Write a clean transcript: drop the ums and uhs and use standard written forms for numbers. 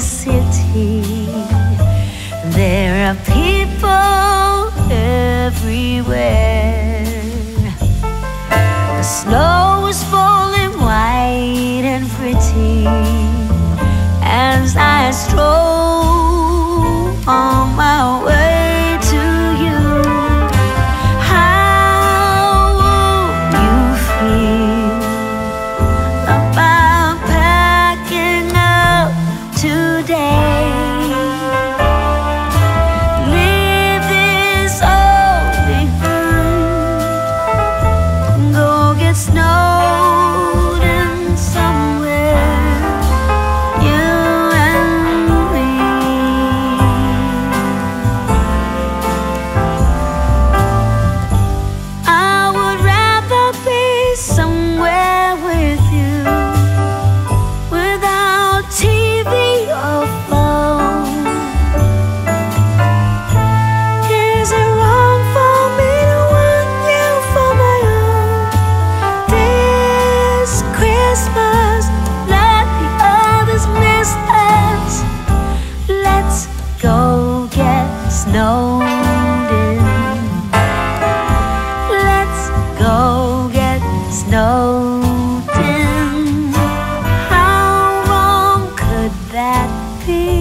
the city. There are people everywhere. The snow is falling white and pretty as I stroll on my way to you. How would you feel about packing up today? Leave this all behind, go get snowed in somewhere, you and me. I would rather be somewhere with you, without TV or phone. Is it wrong for me to want you for my own? This Christmas, let the others miss us. Let's go get snowed in. Let's go get snowed in. How wrong could that be?